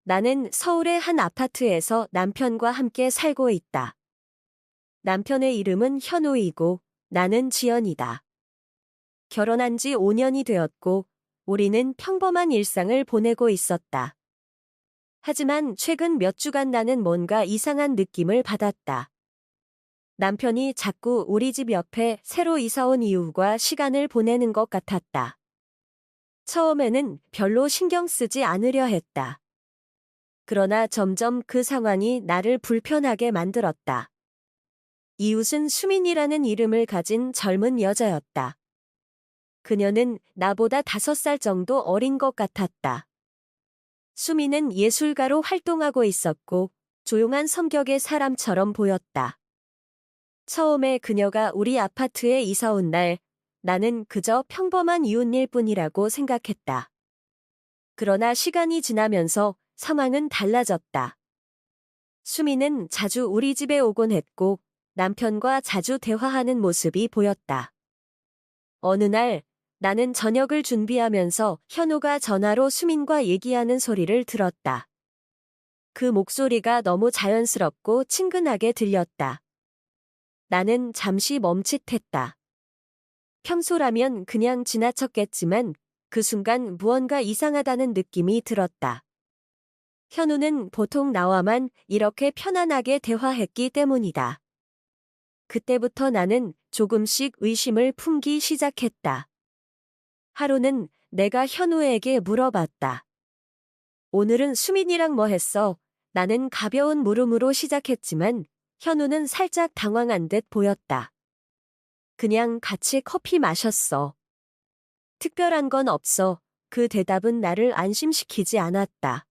나는 서울의 한 아파트에서 남편과 함께 살고 있다. 남편의 이름은 현우이고 나는 지연이다. 결혼한 지 5년이 되었고 우리는 평범한 일상을 보내고 있었다. 하지만 최근 몇 주간 나는 뭔가 이상한 느낌을 받았다. 남편이 자꾸 우리 집 옆에 새로 이사 온 이웃과 시간을 보내는 것 같았다. 처음에는 별로 신경 쓰지 않으려 했다. 그러나 점점 그 상황이 나를 불편하게 만들었다. 이웃은 수민이라는 이름을 가진 젊은 여자였다. 그녀는 나보다 5살 정도 어린 것 같았다. 수민은 예술가로 활동하고 있었고 조용한 성격의 사람처럼 보였다. 처음에 그녀가 우리 아파트에 이사 온 날, 나는 그저 평범한 이웃일 뿐이라고 생각했다. 그러나 시간이 지나면서 상황은 달라졌다. 수미는 자주 우리 집에 오곤 했고 남편과 자주 대화하는 모습이 보였다. 어느 날 나는 저녁을 준비하면서 현우가 전화로 수민과 얘기하는 소리를 들었다. 그 목소리가 너무 자연스럽고 친근하게 들렸다. 나는 잠시 멈칫했다. 평소라면 그냥 지나쳤겠지만 그 순간 무언가 이상하다는 느낌이 들었다. 현우는 보통 나와만 이렇게 편안하게 대화했기 때문이다. 그때부터 나는 조금씩 의심을 품기 시작했다. 하루는 내가 현우에게 물어봤다. 오늘은 수민이랑 뭐 했어? 나는 가벼운 물음으로 시작했지만 현우는 살짝 당황한 듯 보였다. 그냥 같이 커피 마셨어. 특별한 건 없어. 그 대답은 나를 안심시키지 않았다.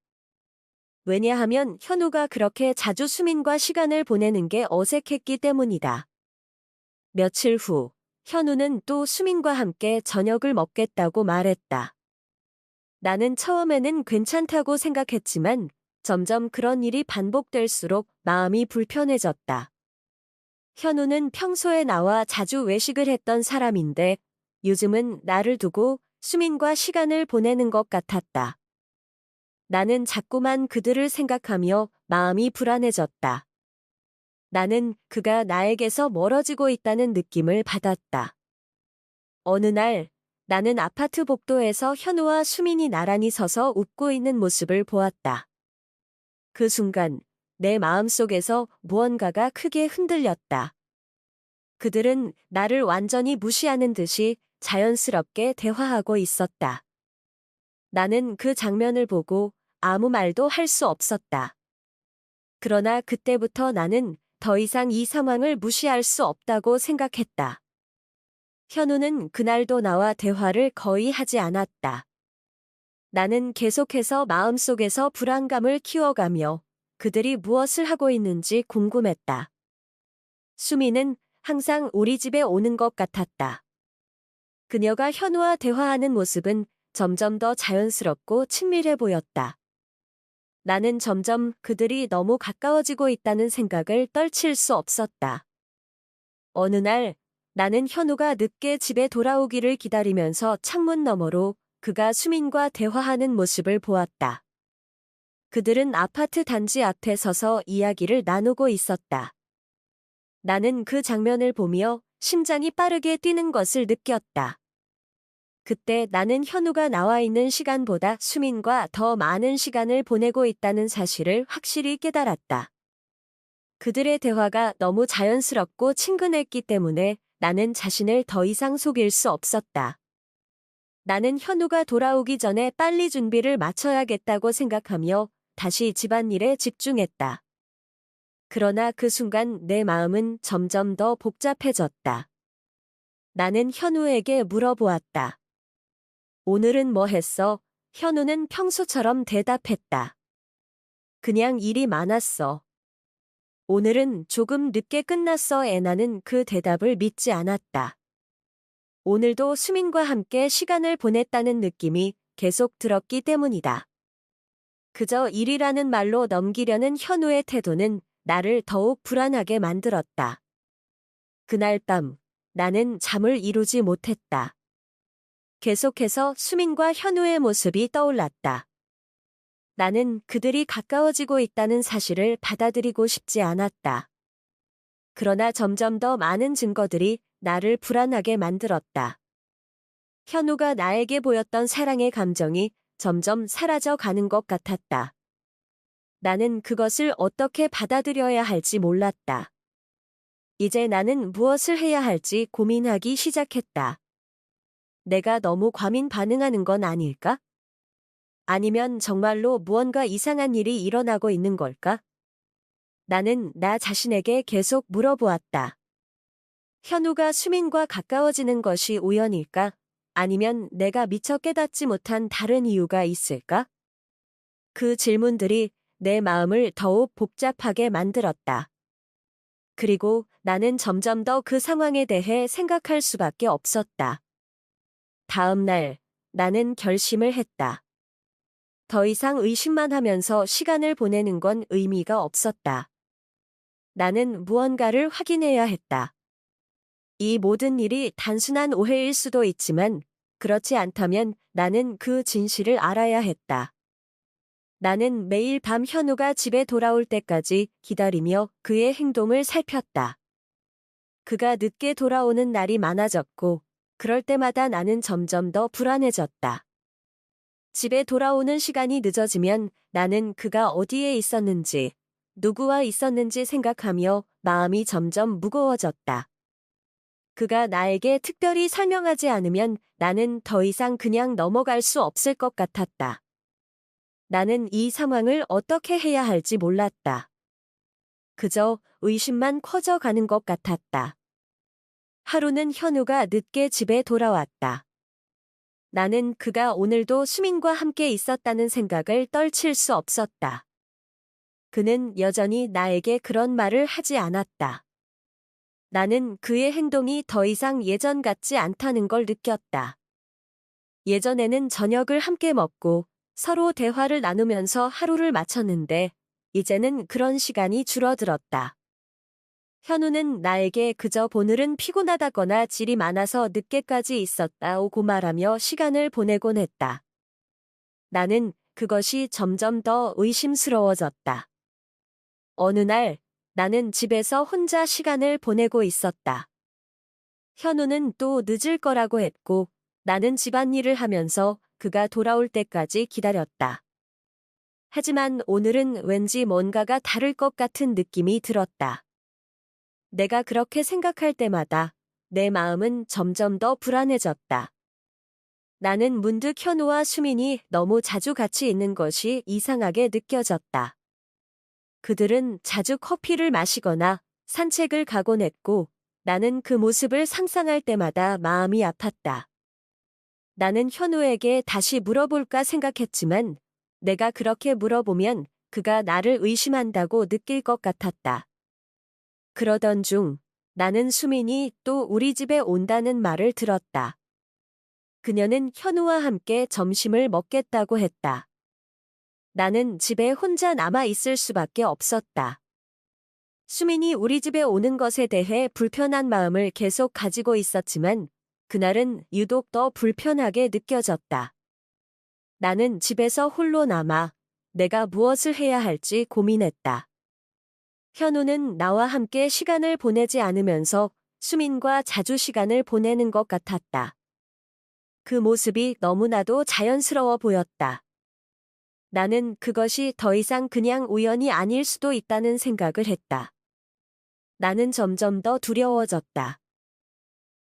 왜냐하면 현우가 그렇게 자주 수민과 시간을 보내는 게 어색했기 때문이다. 며칠 후, 현우는 또 수민과 함께 저녁을 먹겠다고 말했다. 나는 처음에는 괜찮다고 생각했지만 점점 그런 일이 반복될수록 마음이 불편해졌다. 현우는 평소에 나와 자주 외식을 했던 사람인데 요즘은 나를 두고 수민과 시간을 보내는 것 같았다. 나는 자꾸만 그들을 생각하며 마음이 불안해졌다. 나는 그가 나에게서 멀어지고 있다는 느낌을 받았다. 어느 날 나는 아파트 복도에서 현우와 수민이 나란히 서서 웃고 있는 모습을 보았다. 그 순간 내 마음속에서 무언가가 크게 흔들렸다. 그들은 나를 완전히 무시하는 듯이 자연스럽게 대화하고 있었다. 나는 그 장면을 보고 아무 말도 할 수 없었다. 그러나 그때부터 나는 더 이상 이 상황을 무시할 수 없다고 생각했다. 현우는 그날도 나와 대화를 거의 하지 않았다. 나는 계속해서 마음속에서 불안감을 키워가며 그들이 무엇을 하고 있는지 궁금했다. 수미는 항상 우리 집에 오는 것 같았다. 그녀가 현우와 대화하는 모습은 점점 더 자연스럽고 친밀해 보였다. 나는 점점 그들이 너무 가까워지고 있다는 생각을 떨칠 수 없었다. 어느 날 나는 현우가 늦게 집에 돌아오기를 기다리면서 창문 너머로 그가 수민과 대화하는 모습을 보았다. 그들은 아파트 단지 앞에 서서 이야기를 나누고 있었다. 나는 그 장면을 보며 심장이 빠르게 뛰는 것을 느꼈다. 그때 나는 현우가 나와 있는 시간보다 수민과 더 많은 시간을 보내고 있다는 사실을 확실히 깨달았다. 그들의 대화가 너무 자연스럽고 친근했기 때문에 나는 자신을 더 이상 속일 수 없었다. 나는 현우가 돌아오기 전에 빨리 준비를 마쳐야겠다고 생각하며 다시 집안일에 집중했다. 그러나 그 순간 내 마음은 점점 더 복잡해졌다. 나는 현우에게 물어보았다. 오늘은 뭐 했어? 현우는 평소처럼 대답했다. 그냥 일이 많았어. 오늘은 조금 늦게 끝났어. 나는 그 대답을 믿지 않았다. 오늘도 수민과 함께 시간을 보냈다는 느낌이 계속 들었기 때문이다. 그저 일이라는 말로 넘기려는 현우의 태도는 나를 더욱 불안하게 만들었다. 그날 밤 나는 잠을 이루지 못했다. 계속해서 수민과 현우의 모습이 떠올랐다. 나는 그들이 가까워지고 있다는 사실을 받아들이고 싶지 않았다. 그러나 점점 더 많은 증거들이 나를 불안하게 만들었다. 현우가 나에게 보였던 사랑의 감정이 점점 사라져 가는 것 같았다. 나는 그것을 어떻게 받아들여야 할지 몰랐다. 이제 나는 무엇을 해야 할지 고민하기 시작했다. 내가 너무 과민 반응하는 건 아닐까? 아니면 정말로 무언가 이상한 일이 일어나고 있는 걸까? 나는 나 자신에게 계속 물어보았다. 현우가 수민과 가까워지는 것이 우연일까? 아니면 내가 미처 깨닫지 못한 다른 이유가 있을까? 그 질문들이 내 마음을 더욱 복잡하게 만들었다. 그리고 나는 점점 더 그 상황에 대해 생각할 수밖에 없었다. 다음 날, 나는 결심을 했다. 더 이상 의심만 하면서 시간을 보내는 건 의미가 없었다. 나는 무언가를 확인해야 했다. 이 모든 일이 단순한 오해일 수도 있지만 그렇지 않다면 나는 그 진실을 알아야 했다. 나는 매일 밤 현우가 집에 돌아올 때까지 기다리며 그의 행동을 살폈다. 그가 늦게 돌아오는 날이 많아졌고 그럴 때마다 나는 점점 더 불안해졌다. 집에 돌아오는 시간이 늦어지면 나는 그가 어디에 있었는지, 누구와 있었는지 생각하며 마음이 점점 무거워졌다. 그가 나에게 특별히 설명하지 않으면 나는 더 이상 그냥 넘어갈 수 없을 것 같았다. 나는 이 상황을 어떻게 해야 할지 몰랐다. 그저 의심만 커져가는 것 같았다. 하루는 현우가 늦게 집에 돌아왔다. 나는 그가 오늘도 수민과 함께 있었다는 생각을 떨칠 수 없었다. 그는 여전히 나에게 그런 말을 하지 않았다. 나는 그의 행동이 더 이상 예전 같지 않다는 걸 느꼈다. 예전에는 저녁을 함께 먹고 서로 대화를 나누면서 하루를 마쳤는데 이제는 그런 시간이 줄어들었다. 현우는 나에게 그저 오늘은 피곤하다거나 질이 많아서 늦게까지 있었다고 말하며 시간을 보내곤 했다. 나는 그것이 점점 더 의심스러워졌다. 어느 날 나는 집에서 혼자 시간을 보내고 있었다. 현우는 또 늦을 거라고 했고 나는 집안일을 하면서 그가 돌아올 때까지 기다렸다. 하지만 오늘은 왠지 뭔가가 다를 것 같은 느낌이 들었다. 내가 그렇게 생각할 때마다 내 마음은 점점 더 불안해졌다. 나는 문득 현우와 수민이 너무 자주 같이 있는 것이 이상하게 느껴졌다. 그들은 자주 커피를 마시거나 산책을 가곤 했고 나는 그 모습을 상상할 때마다 마음이 아팠다. 나는 현우에게 다시 물어볼까 생각했지만 내가 그렇게 물어보면 그가 나를 의심한다고 느낄 것 같았다. 그러던 중 나는 수민이 또 우리 집에 온다는 말을 들었다. 그녀는 현우와 함께 점심을 먹겠다고 했다. 나는 집에 혼자 남아 있을 수밖에 없었다. 수민이 우리 집에 오는 것에 대해 불편한 마음을 계속 가지고 있었지만 그날은 유독 더 불편하게 느껴졌다. 나는 집에서 홀로 남아 내가 무엇을 해야 할지 고민했다. 현우는 나와 함께 시간을 보내지 않으면서 수민과 자주 시간을 보내는 것 같았다. 그 모습이 너무나도 자연스러워 보였다. 나는 그것이 더 이상 그냥 우연이 아닐 수도 있다는 생각을 했다. 나는 점점 더 두려워졌다.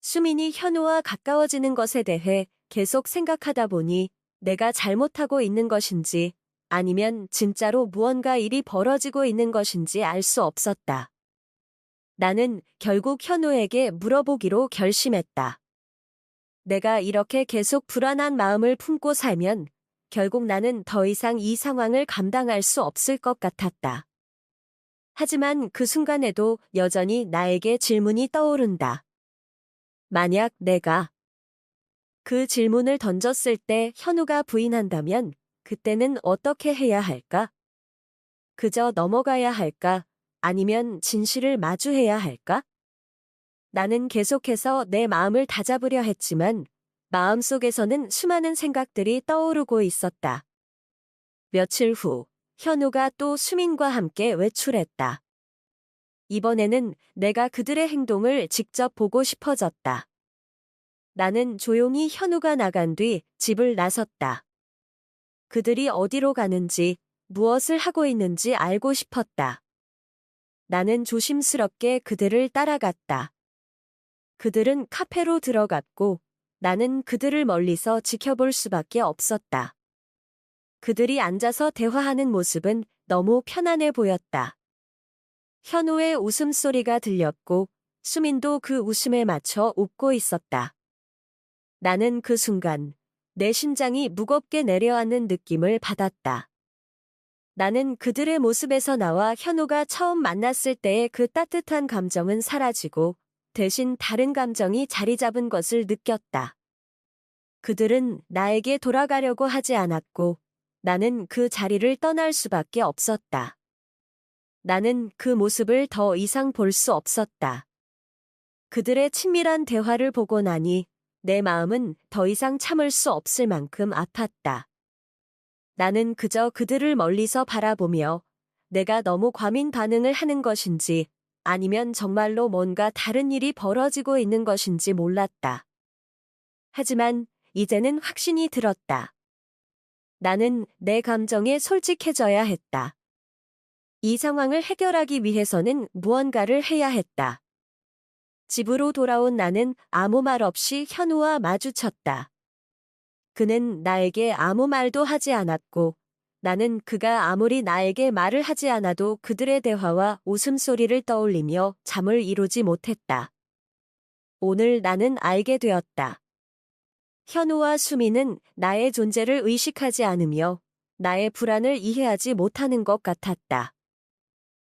수민이 현우와 가까워지는 것에 대해 계속 생각하다 보니 내가 잘못하고 있는 것인지 아니면 진짜로 무언가 일이 벌어지고 있는 것인지 알 수 없었다. 나는 결국 현우에게 물어보기로 결심했다. 내가 이렇게 계속 불안한 마음을 품고 살면 결국 나는 더 이상 이 상황을 감당할 수 없을 것 같았다. 하지만 그 순간에도 여전히 나에게 질문이 떠오른다. 만약 내가 그 질문을 던졌을 때 현우가 부인한다면 그때는 어떻게 해야 할까? 그저 넘어가야 할까? 아니면 진실을 마주해야 할까? 나는 계속해서 내 마음을 다잡으려 했지만 마음속에서는 수많은 생각들이 떠오르고 있었다. 며칠 후, 현우가 또 수민과 함께 외출했다. 이번에는 내가 그들의 행동을 직접 보고 싶어졌다. 나는 조용히 현우가 나간 뒤 집을 나섰다. 그들이 어디로 가는지, 무엇을 하고 있는지 알고 싶었다. 나는 조심스럽게 그들을 따라갔다. 그들은 카페로 들어갔고, 나는 그들을 멀리서 지켜볼 수밖에 없었다. 그들이 앉아서 대화하는 모습은 너무 편안해 보였다. 현우의 웃음소리가 들렸고, 수민도 그 웃음에 맞춰 웃고 있었다. 나는 그 순간, 내 심장이 무겁게 내려앉는 느낌을 받았다. 나는 그들의 모습에서 나와 현우가 처음 만났을 때의 그 따뜻한 감정은 사라지고, 대신 다른 감정이 자리 잡은 것을 느꼈다. 그들은 나에게 돌아가려고 하지 않았고, 나는 그 자리를 떠날 수밖에 없었다. 나는 그 모습을 더 이상 볼 수 없었다. 그들의 친밀한 대화를 보고 나니 내 마음은 더 이상 참을 수 없을 만큼 아팠다. 나는 그저 그들을 멀리서 바라보며 내가 너무 과민 반응을 하는 것인지 아니면 정말로 뭔가 다른 일이 벌어지고 있는 것인지 몰랐다. 하지만 이제는 확신이 들었다. 나는 내 감정에 솔직해져야 했다. 이 상황을 해결하기 위해서는 무언가를 해야 했다. 집으로 돌아온 나는 아무 말 없이 현우와 마주쳤다. 그는 나에게 아무 말도 하지 않았고, 나는 그가 아무리 나에게 말을 하지 않아도 그들의 대화와 웃음소리를 떠올리며 잠을 이루지 못했다. 오늘 나는 알게 되었다. 현우와 수미는 나의 존재를 의식하지 않으며 나의 불안을 이해하지 못하는 것 같았다.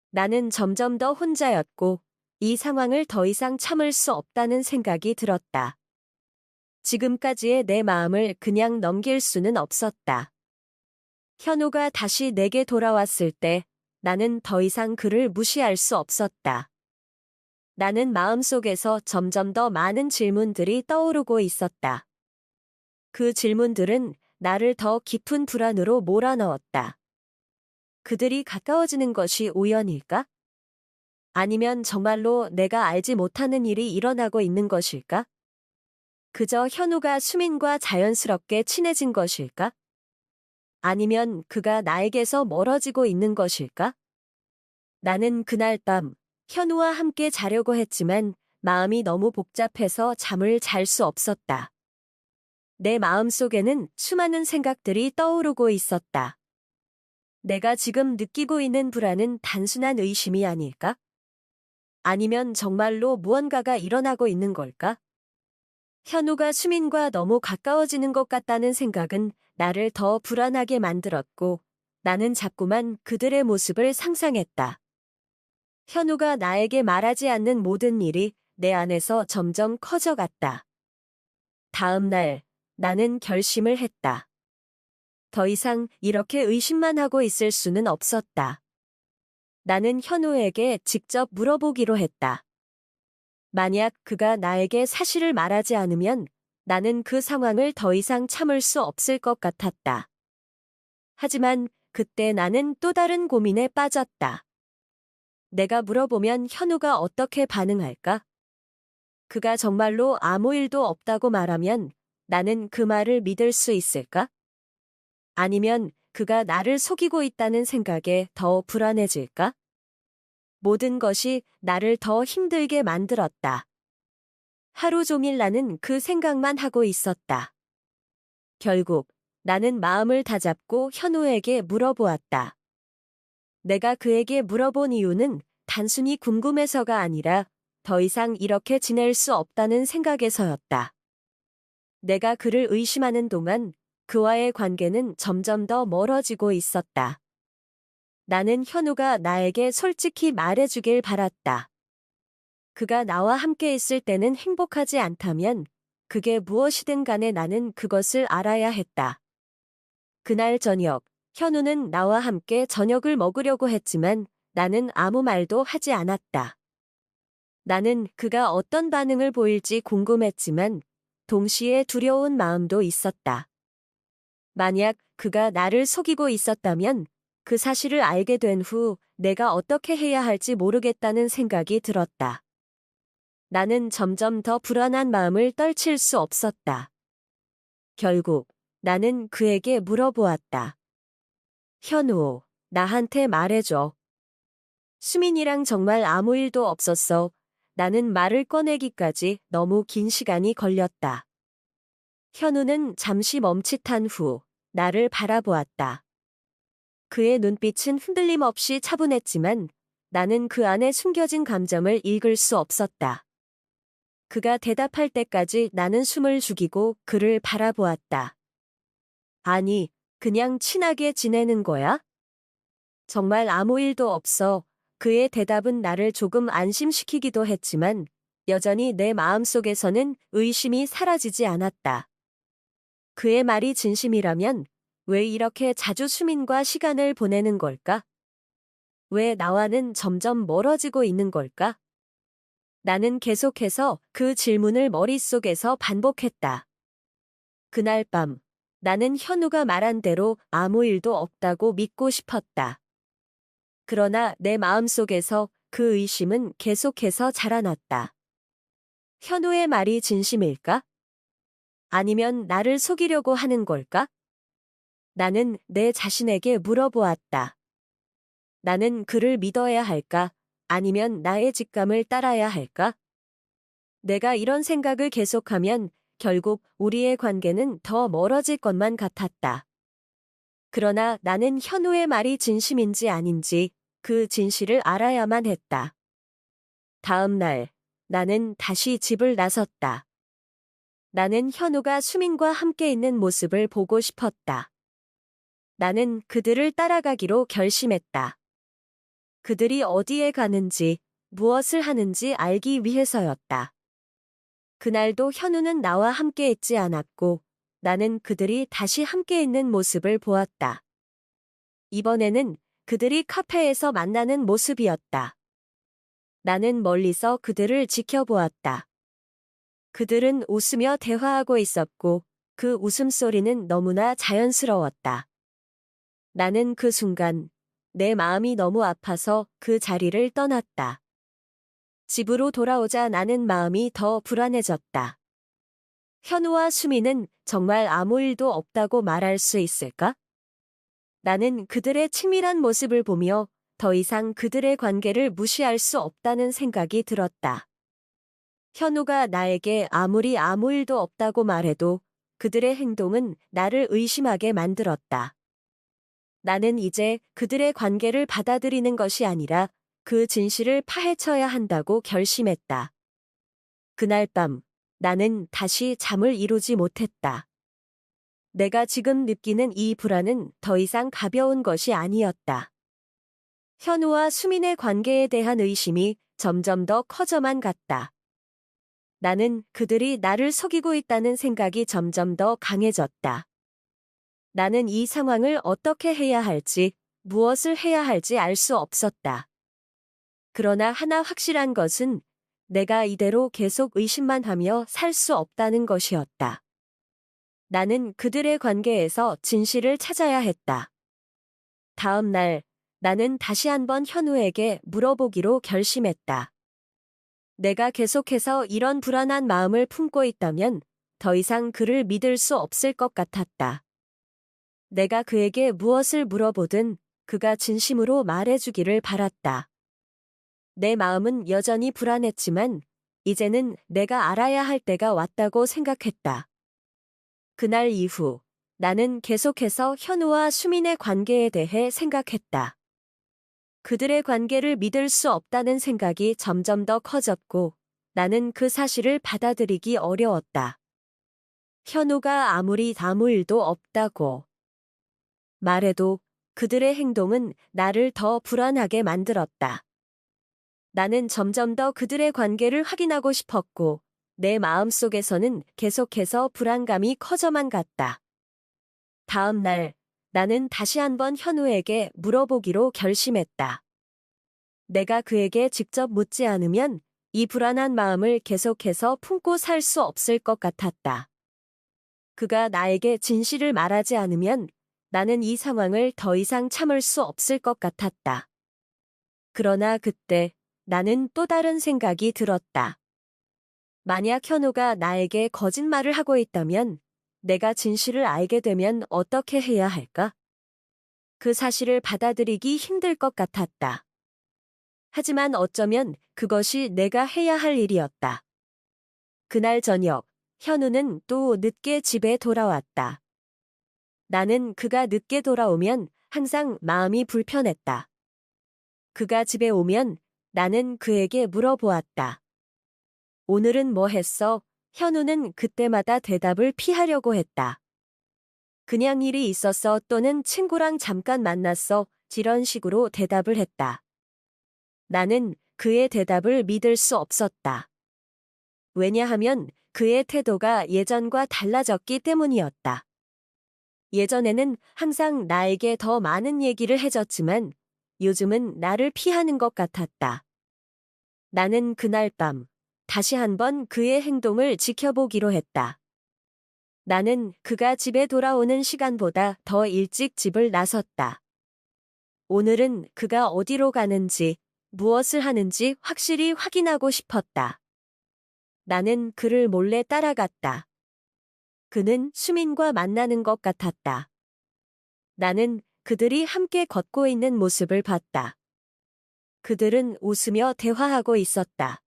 나는 점점 더 혼자였고 이 상황을 더 이상 참을 수 없다는 생각이 들었다. 지금까지의 내 마음을 그냥 넘길 수는 없었다. 현우가 다시 내게 돌아왔을 때 나는 더 이상 그를 무시할 수 없었다. 나는 마음속에서 점점 더 많은 질문들이 떠오르고 있었다. 그 질문들은 나를 더 깊은 불안으로 몰아넣었다. 그들이 가까워지는 것이 우연일까? 아니면 정말로 내가 알지 못하는 일이 일어나고 있는 것일까? 그저 현우가 수민과 자연스럽게 친해진 것일까? 아니면 그가 나에게서 멀어지고 있는 것일까? 나는 그날 밤 현우와 함께 자려고 했지만 마음이 너무 복잡해서 잠을 잘 수 없었다. 내 마음속에는 수많은 생각들이 떠오르고 있었다. 내가 지금 느끼고 있는 불안은 단순한 의심이 아닐까? 아니면 정말로 무언가가 일어나고 있는 걸까? 현우가 수민과 너무 가까워지는 것 같다는 생각은 나를 더 불안하게 만들었고 나는 자꾸만 그들의 모습을 상상했다. 현우가 나에게 말하지 않는 모든 일이 내 안에서 점점 커져갔다. 다음 날 나는 결심을 했다. 더 이상 이렇게 의심만 하고 있을 수는 없었다. 나는 현우에게 직접 물어보기로 했다. 만약 그가 나에게 사실을 말하지 않으면 나는 그 상황을 더 이상 참을 수 없을 것 같았다. 하지만 그때 나는 또 다른 고민에 빠졌다. 내가 물어보면 현우가 어떻게 반응할까? 그가 정말로 아무 일도 없다고 말하면 나는 그 말을 믿을 수 있을까? 아니면 그가 나를 속이고 있다는 생각에 더 불안해질까? 모든 것이 나를 더 힘들게 만들었다. 하루 종일 나는 그 생각만 하고 있었다. 결국 나는 마음을 다잡고 현우에게 물어보았다. 내가 그에게 물어본 이유는 단순히 궁금해서가 아니라 더 이상 이렇게 지낼 수 없다는 생각에서였다. 내가 그를 의심하는 동안 그와의 관계는 점점 더 멀어지고 있었다. 나는 현우가 나에게 솔직히 말해주길 바랐다. 그가 나와 함께 있을 때는 행복하지 않다면 그게 무엇이든 간에 나는 그것을 알아야 했다. 그날 저녁, 현우는 나와 함께 저녁을 먹으려고 했지만 나는 아무 말도 하지 않았다. 나는 그가 어떤 반응을 보일지 궁금했지만 동시에 두려운 마음도 있었다. 만약 그가 나를 속이고 있었다면 그 사실을 알게 된 후 내가 어떻게 해야 할지 모르겠다는 생각이 들었다. 나는 점점 더 불안한 마음을 떨칠 수 없었다. 결국 나는 그에게 물어보았다. 현우, 나한테 말해줘. 수민이랑 정말 아무 일도 없었어. 나는 말을 꺼내기까지 너무 긴 시간이 걸렸다. 현우는 잠시 멈칫한 후 나를 바라보았다. 그의 눈빛은 흔들림 없이 차분했지만 나는 그 안에 숨겨진 감정을 읽을 수 없었다. 그가 대답할 때까지 나는 숨을 죽이고 그를 바라보았다. 아니, 그냥 친하게 지내는 거야? 정말 아무 일도 없어. 그의 대답은 나를 조금 안심시키기도 했지만 여전히 내 마음속에서는 의심이 사라지지 않았다. 그의 말이 진심이라면 왜 이렇게 자주 수민과 시간을 보내는 걸까? 왜 나와는 점점 멀어지고 있는 걸까? 나는 계속해서 그 질문을 머릿속에서 반복했다. 그날 밤, 나는 현우가 말한 대로 아무 일도 없다고 믿고 싶었다. 그러나 내 마음속에서 그 의심은 계속해서 자라났다. 현우의 말이 진심일까? 아니면 나를 속이려고 하는 걸까? 나는 내 자신에게 물어보았다. 나는 그를 믿어야 할까? 아니면 나의 직감을 따라야 할까? 내가 이런 생각을 계속하면 결국 우리의 관계는 더 멀어질 것만 같았다. 그러나 나는 현우의 말이 진심인지 아닌지 그 진실을 알아야만 했다. 다음 날, 나는 다시 집을 나섰다. 나는 현우가 수민과 함께 있는 모습을 보고 싶었다. 나는 그들을 따라가기로 결심했다. 그들이 어디에 가는지, 무엇을 하는지 알기 위해서였다. 그날도 현우는 나와 함께 있지 않았고, 나는 그들이 다시 함께 있는 모습을 보았다. 이번에는 그들이 카페에서 만나는 모습이었다. 나는 멀리서 그들을 지켜보았다. 그들은 웃으며 대화하고 있었고, 그 웃음소리는 너무나 자연스러웠다. 나는 그 순간, 내 마음이 너무 아파서 그 자리를 떠났다. 집으로 돌아오자 나는 마음이 더 불안해졌다. 현우와 수미는 정말 아무 일도 없다고 말할 수 있을까? 나는 그들의 친밀한 모습을 보며 더 이상 그들의 관계를 무시할 수 없다는 생각이 들었다. 현우가 나에게 아무리 아무 일도 없다고 말해도 그들의 행동은 나를 의심하게 만들었다. 나는 이제 그들의 관계를 받아들이는 것이 아니라 그 진실을 파헤쳐야 한다고 결심했다. 그날 밤, 나는 다시 잠을 이루지 못했다. 내가 지금 느끼는 이 불안은 더 이상 가벼운 것이 아니었다. 현우와 수민의 관계에 대한 의심이 점점 더 커져만 갔다. 나는 그들이 나를 속이고 있다는 생각이 점점 더 강해졌다. 나는 이 상황을 어떻게 해야 할지, 무엇을 해야 할지 알 수 없었다. 그러나 하나 확실한 것은 내가 이대로 계속 의심만 하며 살 수 없다는 것이었다. 나는 그들의 관계에서 진실을 찾아야 했다. 다음 날, 나는 다시 한번 현우에게 물어보기로 결심했다. 내가 계속해서 이런 불안한 마음을 품고 있다면 더 이상 그를 믿을 수 없을 것 같았다. 내가 그에게 무엇을 물어보든 그가 진심으로 말해주기를 바랐다. 내 마음은 여전히 불안했지만 이제는 내가 알아야 할 때가 왔다고 생각했다. 그날 이후 나는 계속해서 현우와 수민의 관계에 대해 생각했다. 그들의 관계를 믿을 수 없다는 생각이 점점 더 커졌고 나는 그 사실을 받아들이기 어려웠다. 현우가 아무리 아무 일도 없다고 말해도 그들의 행동은 나를 더 불안하게 만들었다. 나는 점점 더 그들의 관계를 확인하고 싶었고 내 마음속에서는 계속해서 불안감이 커져만 갔다. 다음 날, 나는 다시 한번 현우에게 물어보기로 결심했다. 내가 그에게 직접 묻지 않으면 이 불안한 마음을 계속해서 품고 살 수 없을 것 같았다. 그가 나에게 진실을 말하지 않으면 나는 이 상황을 더 이상 참을 수 없을 것 같았다. 그러나 그때 나는 또 다른 생각이 들었다. 만약 현우가 나에게 거짓말을 하고 있다면 내가 진실을 알게 되면 어떻게 해야 할까? 그 사실을 받아들이기 힘들 것 같았다. 하지만 어쩌면 그것이 내가 해야 할 일이었다. 그날 저녁, 현우는 또 늦게 집에 돌아왔다. 나는 그가 늦게 돌아오면 항상 마음이 불편했다. 그가 집에 오면 나는 그에게 물어보았다. 오늘은 뭐 했어? 현우는 그때마다 대답을 피하려고 했다. 그냥 일이 있었어 또는 친구랑 잠깐 만났어 이런 식으로 대답을 했다. 나는 그의 대답을 믿을 수 없었다. 왜냐하면 그의 태도가 예전과 달라졌기 때문이었다. 예전에는 항상 나에게 더 많은 얘기를 해줬지만 요즘은 나를 피하는 것 같았다. 나는 그날 밤 다시 한번 그의 행동을 지켜보기로 했다. 나는 그가 집에 돌아오는 시간보다 더 일찍 집을 나섰다. 오늘은 그가 어디로 가는지, 무엇을 하는지 확실히 확인하고 싶었다. 나는 그를 몰래 따라갔다. 그는 수민과 만나는 것 같았다. 나는 그들이 함께 걷고 있는 모습을 봤다. 그들은 웃으며 대화하고 있었다.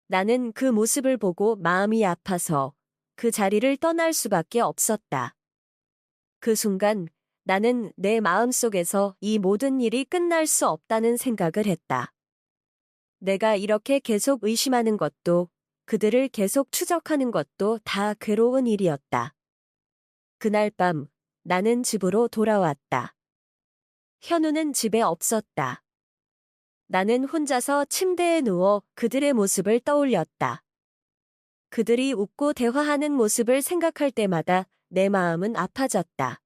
나는 그 모습을 보고 마음이 아파서 그 자리를 떠날 수밖에 없었다. 그 순간 나는 내 마음속에서 이 모든 일이 끝날 수 없다는 생각을 했다. 내가 이렇게 계속 의심하는 것도 그들을 계속 추적하는 것도 다 괴로운 일이었다. 그날 밤 나는 집으로 돌아왔다. 현우는 집에 없었다. 나는 혼자서 침대에 누워 그들의 모습을 떠올렸다. 그들이 웃고 대화하는 모습을 생각할 때마다 내 마음은 아파졌다.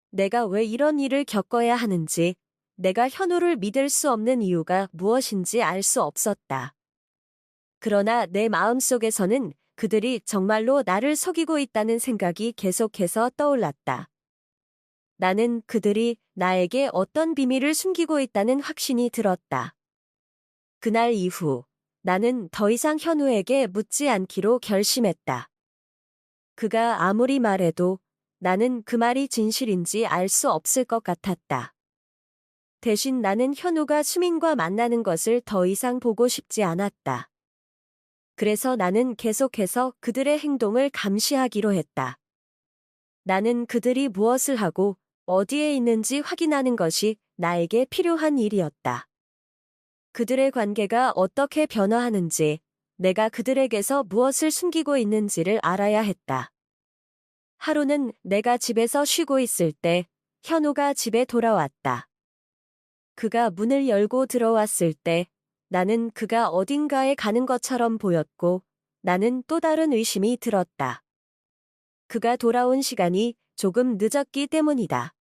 내가 왜 이런 일을 겪어야 하는지, 내가 현우를 믿을 수 없는 이유가 무엇인지 알 수 없었다. 그러나 내 마음속에서는 그들이 정말로 나를 속이고 있다는 생각이 계속해서 떠올랐다. 나는 그들이 나에게 어떤 비밀을 숨기고 있다는 확신이 들었다. 그날 이후 나는 더 이상 현우에게 묻지 않기로 결심했다. 그가 아무리 말해도 나는 그 말이 진실인지 알 수 없을 것 같았다. 대신 나는 현우가 수민과 만나는 것을 더 이상 보고 싶지 않았다. 그래서 나는 계속해서 그들의 행동을 감시하기로 했다. 나는 그들이 무엇을 하고 어디에 있는지 확인하는 것이 나에게 필요한 일이었다. 그들의 관계가 어떻게 변화하는지, 내가 그들에게서 무엇을 숨기고 있는지를 알아야 했다. 하루는 내가 집에서 쉬고 있을 때 현우가 집에 돌아왔다. 그가 문을 열고 들어왔을 때 나는 그가 어딘가에 가는 것처럼 보였고 나는 또 다른 의심이 들었다. 그가 돌아온 시간이 조금 늦었기 때문이다.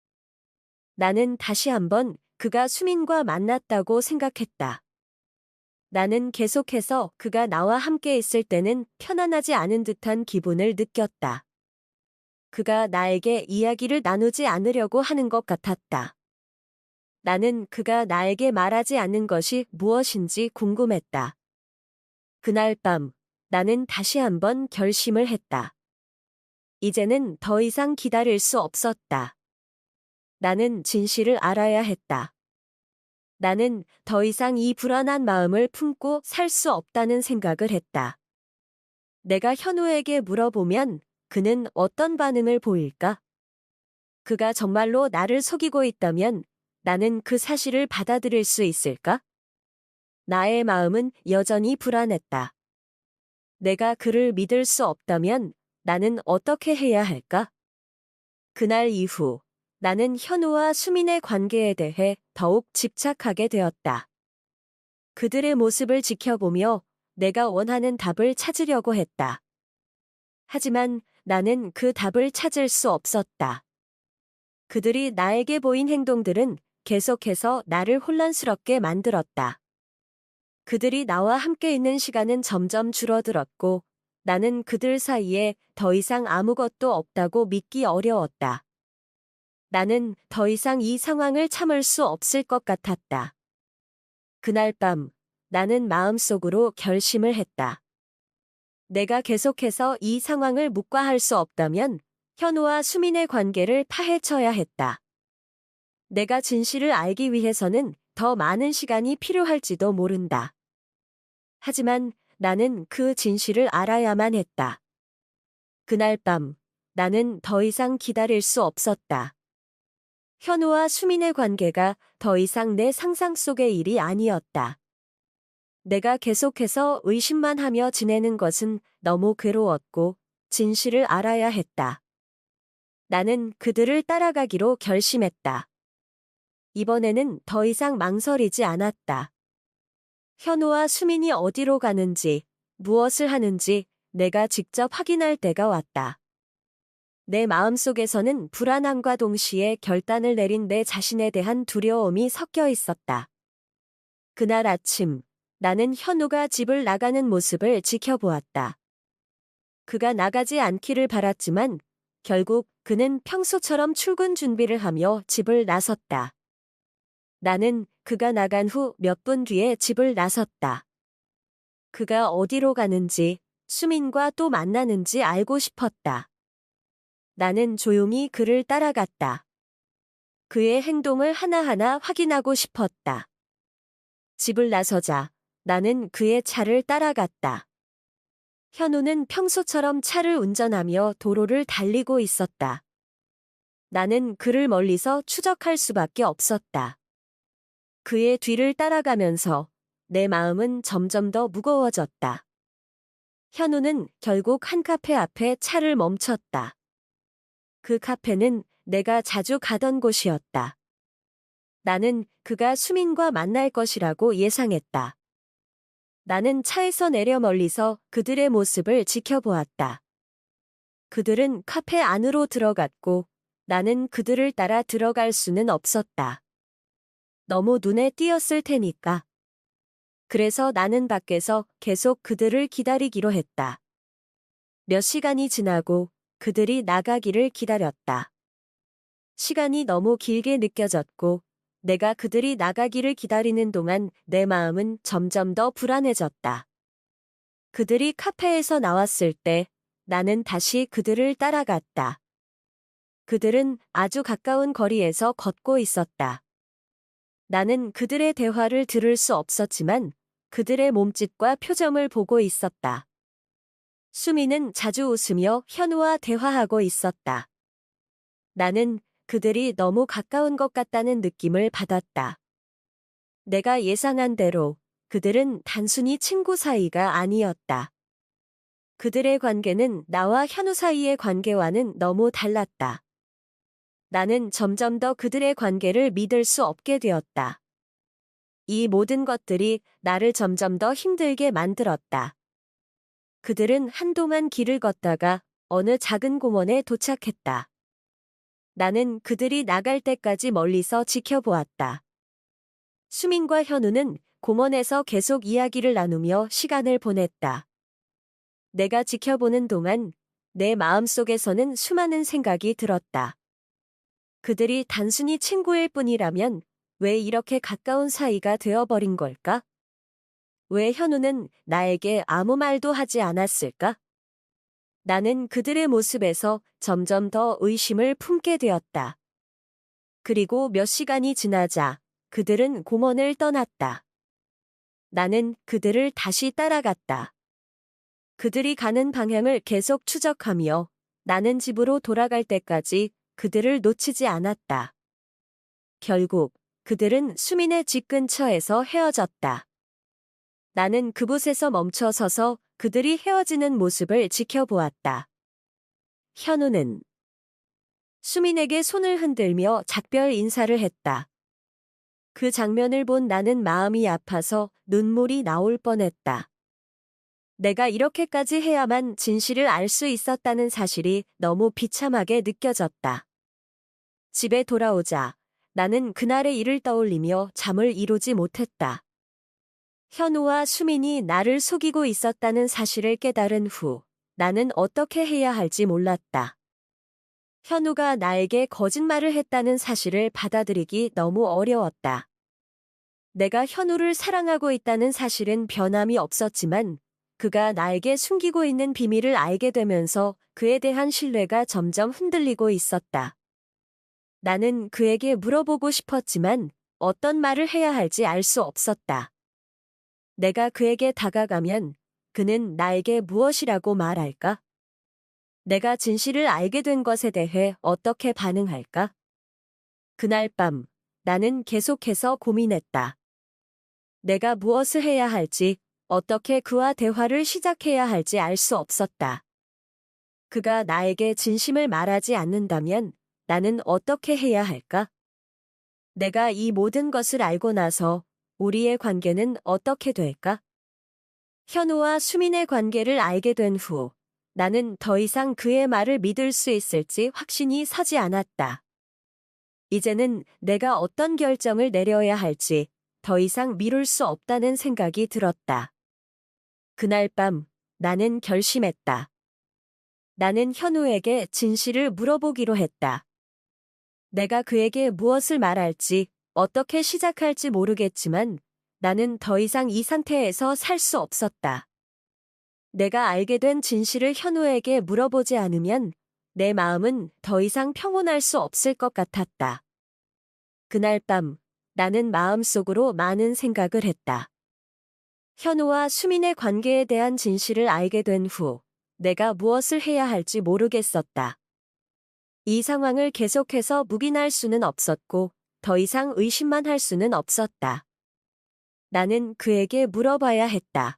나는 다시 한번 그가 수민과 만났다고 생각했다. 나는 계속해서 그가 나와 함께 있을 때는 편안하지 않은 듯한 기분을 느꼈다. 그가 나에게 이야기를 나누지 않으려고 하는 것 같았다. 나는 그가 나에게 말하지 않는 것이 무엇인지 궁금했다. 그날 밤 나는 다시 한번 결심을 했다. 이제는 더 이상 기다릴 수 없었다. 나는 진실을 알아야 했다. 나는 더 이상 이 불안한 마음을 품고 살 수 없다는 생각을 했다. 내가 현우에게 물어보면 그는 어떤 반응을 보일까? 그가 정말로 나를 속이고 있다면 나는 그 사실을 받아들일 수 있을까? 나의 마음은 여전히 불안했다. 내가 그를 믿을 수 없다면 나는 어떻게 해야 할까? 그날 이후 나는 현우와 수민의 관계에 대해 더욱 집착하게 되었다. 그들의 모습을 지켜보며 내가 원하는 답을 찾으려고 했다. 하지만 나는 그 답을 찾을 수 없었다. 그들이 나에게 보인 행동들은 계속해서 나를 혼란스럽게 만들었다. 그들이 나와 함께 있는 시간은 점점 줄어들었고 나는 그들 사이에 더 이상 아무것도 없다고 믿기 어려웠다. 나는 더 이상 이 상황을 참을 수 없을 것 같았다. 그날 밤, 나는 마음속으로 결심을 했다. 내가 계속해서 이 상황을 묵과할 수 없다면 현우와 수민의 관계를 파헤쳐야 했다. 내가 진실을 알기 위해서는 더 많은 시간이 필요할지도 모른다. 하지만 나는 그 진실을 알아야만 했다. 그날 밤, 나는 더 이상 기다릴 수 없었다. 현우와 수민의 관계가 더 이상 내 상상 속의 일이 아니었다. 내가 계속해서 의심만 하며 지내는 것은 너무 괴로웠고 진실을 알아야 했다. 나는 그들을 따라가기로 결심했다. 이번에는 더 이상 망설이지 않았다. 현우와 수민이 어디로 가는지, 무엇을 하는지 내가 직접 확인할 때가 왔다. 내 마음속에서는 불안함과 동시에 결단을 내린 내 자신에 대한 두려움이 섞여 있었다. 그날 아침, 나는 현우가 집을 나가는 모습을 지켜보았다. 그가 나가지 않기를 바랐지만 결국 그는 평소처럼 출근 준비를 하며 집을 나섰다. 나는 그가 나간 후 몇 분 뒤에 집을 나섰다. 그가 어디로 가는지, 수민과 또 만나는지 알고 싶었다. 나는 조용히 그를 따라갔다. 그의 행동을 하나하나 확인하고 싶었다. 집을 나서자 나는 그의 차를 따라갔다. 현우는 평소처럼 차를 운전하며 도로를 달리고 있었다. 나는 그를 멀리서 추적할 수밖에 없었다. 그의 뒤를 따라가면서 내 마음은 점점 더 무거워졌다. 현우는 결국 한 카페 앞에 차를 멈췄다. 그 카페는 내가 자주 가던 곳이었다. 나는 그가 수민과 만날 것이라고 예상했다. 나는 차에서 내려 멀리서 그들의 모습을 지켜보았다. 그들은 카페 안으로 들어갔고 나는 그들을 따라 들어갈 수는 없었다. 너무 눈에 띄었을 테니까. 그래서 나는 밖에서 계속 그들을 기다리기로 했다. 몇 시간이 지나고 그들이 나가기를 기다렸다. 시간이 너무 길게 느껴졌고 내가 그들이 나가기를 기다리는 동안 내 마음은 점점 더 불안해졌다. 그들이 카페에서 나왔을 때 나는 다시 그들을 따라갔다. 그들은 아주 가까운 거리에서 걷고 있었다. 나는 그들의 대화를 들을 수 없었지만 그들의 몸짓과 표정을 보고 있었다. 수미는 자주 웃으며 현우와 대화하고 있었다. 나는 그들이 너무 가까운 것 같다는 느낌을 받았다. 내가 예상한 대로 그들은 단순히 친구 사이가 아니었다. 그들의 관계는 나와 현우 사이의 관계와는 너무 달랐다. 나는 점점 더 그들의 관계를 믿을 수 없게 되었다. 이 모든 것들이 나를 점점 더 힘들게 만들었다. 그들은 한동안 길을 걷다가 어느 작은 공원에 도착했다. 나는 그들이 나갈 때까지 멀리서 지켜보았다. 수민과 현우는 공원에서 계속 이야기를 나누며 시간을 보냈다. 내가 지켜보는 동안 내 마음속에서는 수많은 생각이 들었다. 그들이 단순히 친구일 뿐이라면 왜 이렇게 가까운 사이가 되어버린 걸까? 왜 현우는 나에게 아무 말도 하지 않았을까? 나는 그들의 모습에서 점점 더 의심을 품게 되었다. 그리고 몇 시간이 지나자 그들은 공원을 떠났다. 나는 그들을 다시 따라갔다. 그들이 가는 방향을 계속 추적하며 나는 집으로 돌아갈 때까지 그들을 놓치지 않았다. 결국 그들은 수민의 집 근처에서 헤어졌다. 나는 그곳에서 멈춰 서서 그들이 헤어지는 모습을 지켜보았다. 현우는 수민에게 손을 흔들며 작별 인사를 했다. 그 장면을 본 나는 마음이 아파서 눈물이 나올 뻔했다. 내가 이렇게까지 해야만 진실을 알 수 있었다는 사실이 너무 비참하게 느껴졌다. 집에 돌아오자 나는 그날의 일을 떠올리며 잠을 이루지 못했다. 현우와 수민이 나를 속이고 있었다는 사실을 깨달은 후 나는 어떻게 해야 할지 몰랐다. 현우가 나에게 거짓말을 했다는 사실을 받아들이기 너무 어려웠다. 내가 현우를 사랑하고 있다는 사실은 변함이 없었지만 그가 나에게 숨기고 있는 비밀을 알게 되면서 그에 대한 신뢰가 점점 흔들리고 있었다. 나는 그에게 물어보고 싶었지만 어떤 말을 해야 할지 알 수 없었다. 내가 그에게 다가가면 그는 나에게 무엇이라고 말할까? 내가 진실을 알게 된 것에 대해 어떻게 반응할까? 그날 밤 나는 계속해서 고민했다. 내가 무엇을 해야 할지, 어떻게 그와 대화를 시작해야 할지 알 수 없었다. 그가 나에게 진심을 말하지 않는다면 나는 어떻게 해야 할까? 내가 이 모든 것을 알고 나서 우리의 관계는 어떻게 될까? 현우와 수민의 관계를 알게 된 후 나는 더 이상 그의 말을 믿을 수 있을지 확신이 서지 않았다. 이제는 내가 어떤 결정을 내려야 할지 더 이상 미룰 수 없다는 생각이 들었다. 그날 밤 나는 결심했다. 나는 현우에게 진실을 물어보기로 했다. 내가 그에게 무엇을 말할지, 어떻게 시작할지 모르겠지만 나는 더 이상 이 상태에서 살 수 없었다. 내가 알게 된 진실을 현우에게 물어보지 않으면 내 마음은 더 이상 평온할 수 없을 것 같았다. 그날 밤 나는 마음속으로 많은 생각을 했다. 현우와 수민의 관계에 대한 진실을 알게 된 후 내가 무엇을 해야 할지 모르겠었다. 이 상황을 계속해서 묵인할 수는 없었고 더 이상 의심만 할 수는 없었다. 나는 그에게 물어봐야 했다.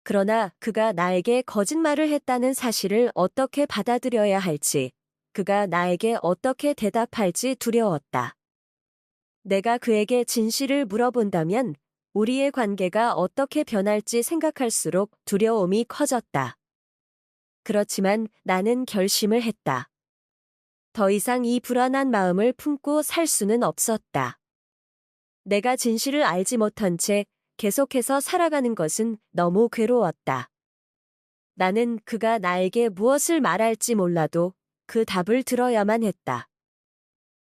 그러나 그가 나에게 거짓말을 했다는 사실을 어떻게 받아들여야 할지, 그가 나에게 어떻게 대답할지 두려웠다. 내가 그에게 진실을 물어본다면 우리의 관계가 어떻게 변할지 생각할수록 두려움이 커졌다. 그렇지만 나는 결심을 했다. 더 이상 이 불안한 마음을 품고 살 수는 없었다. 내가 진실을 알지 못한 채 계속해서 살아가는 것은 너무 괴로웠다. 나는 그가 나에게 무엇을 말할지 몰라도 그 답을 들어야만 했다.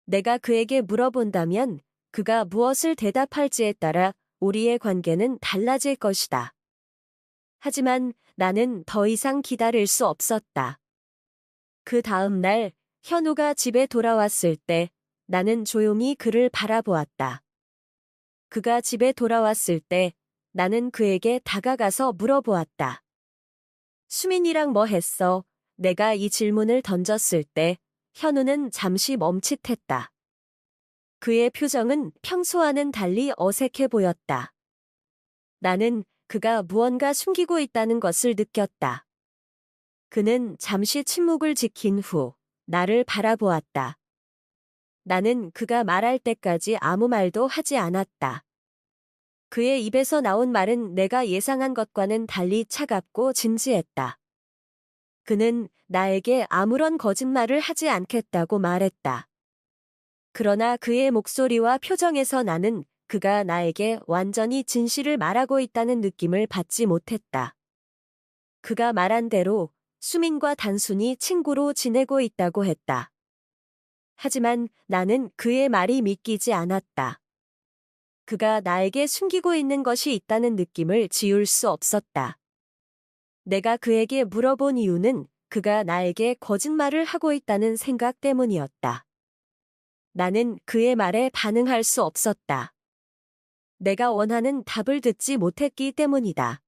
내가 그에게 물어본다면 그가 무엇을 대답할지에 따라 우리의 관계는 달라질 것이다. 하지만 나는 더 이상 기다릴 수 없었다. 그 다음 날 현우가 집에 돌아왔을 때 나는 조용히 그를 바라보았다. 그가 집에 돌아왔을 때 나는 그에게 다가가서 물어보았다. 수민이랑 뭐 했어? 내가 이 질문을 던졌을 때 현우는 잠시 멈칫했다. 그의 표정은 평소와는 달리 어색해 보였다. 나는 그가 무언가 숨기고 있다는 것을 느꼈다. 그는 잠시 침묵을 지킨 후 나를 바라보았다. 나는 그가 말할 때까지 아무 말도 하지 않았다. 그의 입에서 나온 말은 내가 예상한 것과는 달리 차갑고 진지했다. 그는 나에게 아무런 거짓말을 하지 않겠다고 말했다. 그러나 그의 목소리와 표정에서 나는 그가 나에게 완전히 진실을 말하고 있다는 느낌을 받지 못했다. 그가 말한 대로 수민과 단순히 친구로 지내고 있다고 했다. 하지만 나는 그의 말이 믿기지 않았다. 그가 나에게 숨기고 있는 것이 있다는 느낌을 지울 수 없었다. 내가 그에게 물어본 이유는 그가 나에게 거짓말을 하고 있다는 생각 때문이었다. 나는 그의 말에 반응할 수 없었다. 내가 원하는 답을 듣지 못했기 때문이다.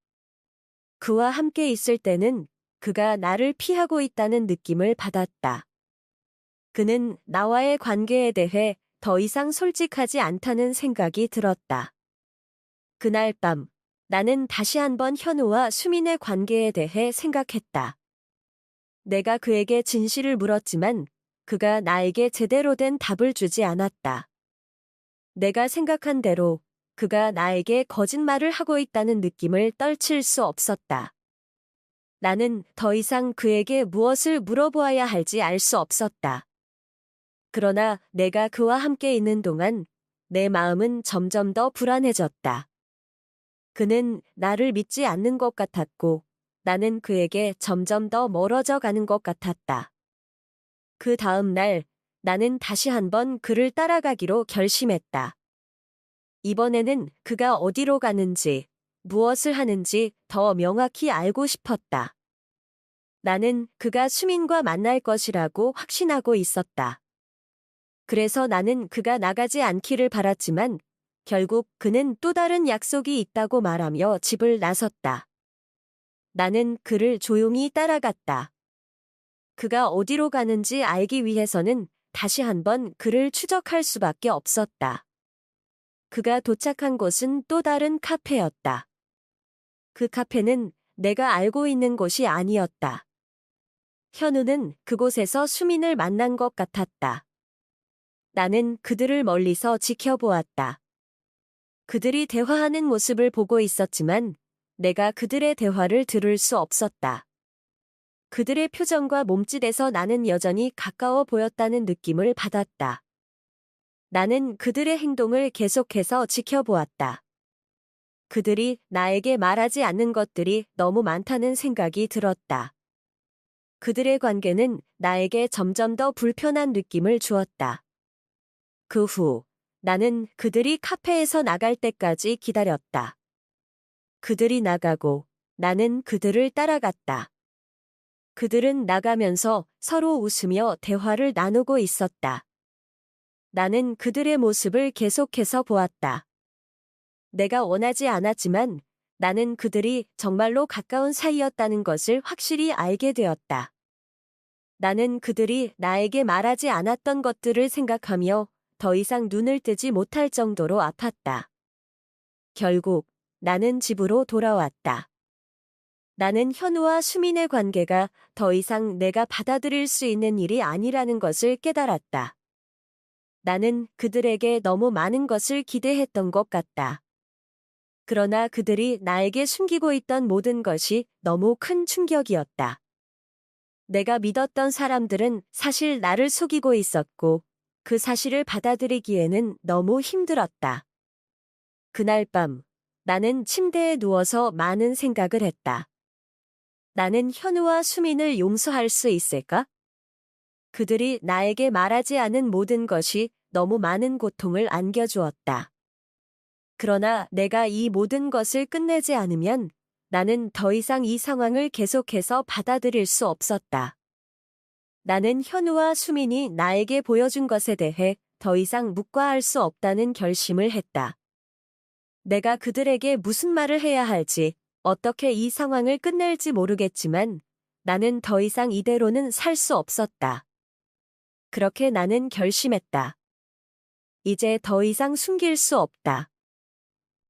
그와 함께 있을 때는 그가 나를 피하고 있다는 느낌을 받았다. 그는 나와의 관계에 대해 더 이상 솔직하지 않다는 생각이 들었다. 그날 밤 나는 다시 한번 현우와 수민의 관계에 대해 생각했다. 내가 그에게 진실을 물었지만 그가 나에게 제대로 된 답을 주지 않았다. 내가 생각한 대로 그가 나에게 거짓말을 하고 있다는 느낌을 떨칠 수 없었다. 나는 더 이상 그에게 무엇을 물어보아야 할지 알 수 없었다. 그러나 내가 그와 함께 있는 동안 내 마음은 점점 더 불안해졌다. 그는 나를 믿지 않는 것 같았고 나는 그에게 점점 더 멀어져 가는 것 같았다. 그 다음 날 나는 다시 한번 그를 따라가기로 결심했다. 이번에는 그가 어디로 가는지, 무엇을 하는지 더 명확히 알고 싶었다. 나는 그가 수민과 만날 것이라고 확신하고 있었다. 그래서 나는 그가 나가지 않기를 바랐지만 결국 그는 또 다른 약속이 있다고 말하며 집을 나섰다. 나는 그를 조용히 따라갔다. 그가 어디로 가는지 알기 위해서는 다시 한번 그를 추적할 수밖에 없었다. 그가 도착한 곳은 또 다른 카페였다. 그 카페는 내가 알고 있는 곳이 아니었다. 현우는 그곳에서 수민을 만난 것 같았다. 나는 그들을 멀리서 지켜보았다. 그들이 대화하는 모습을 보고 있었지만 내가 그들의 대화를 들을 수 없었다. 그들의 표정과 몸짓에서 나는 여전히 가까워 보였다는 느낌을 받았다. 나는 그들의 행동을 계속해서 지켜보았다. 그들이 나에게 말하지 않는 것들이 너무 많다는 생각이 들었다. 그들의 관계는 나에게 점점 더 불편한 느낌을 주었다. 그 후, 나는 그들이 카페에서 나갈 때까지 기다렸다. 그들이 나가고 나는 그들을 따라갔다. 그들은 나가면서 서로 웃으며 대화를 나누고 있었다. 나는 그들의 모습을 계속해서 보았다. 내가 원하지 않았지만 나는 그들이 정말로 가까운 사이였다는 것을 확실히 알게 되었다. 나는 그들이 나에게 말하지 않았던 것들을 생각하며 더 이상 눈을 뜨지 못할 정도로 아팠다. 결국 나는 집으로 돌아왔다. 나는 현우와 수민의 관계가 더 이상 내가 받아들일 수 있는 일이 아니라는 것을 깨달았다. 나는 그들에게 너무 많은 것을 기대했던 것 같다. 그러나 그들이 나에게 숨기고 있던 모든 것이 너무 큰 충격이었다. 내가 믿었던 사람들은 사실 나를 속이고 있었고 그 사실을 받아들이기에는 너무 힘들었다. 그날 밤 나는 침대에 누워서 많은 생각을 했다. 나는 현우와 수민을 용서할 수 있을까? 그들이 나에게 말하지 않은 모든 것이 너무 많은 고통을 안겨주었다. 그러나 내가 이 모든 것을 끝내지 않으면 나는 더 이상 이 상황을 계속해서 받아들일 수 없었다. 나는 현우와 수민이 나에게 보여준 것에 대해 더 이상 묵과할 수 없다는 결심을 했다. 내가 그들에게 무슨 말을 해야 할지, 어떻게 이 상황을 끝낼지 모르겠지만 나는 더 이상 이대로는 살 수 없었다. 그렇게 나는 결심했다. 이제 더 이상 숨길 수 없다.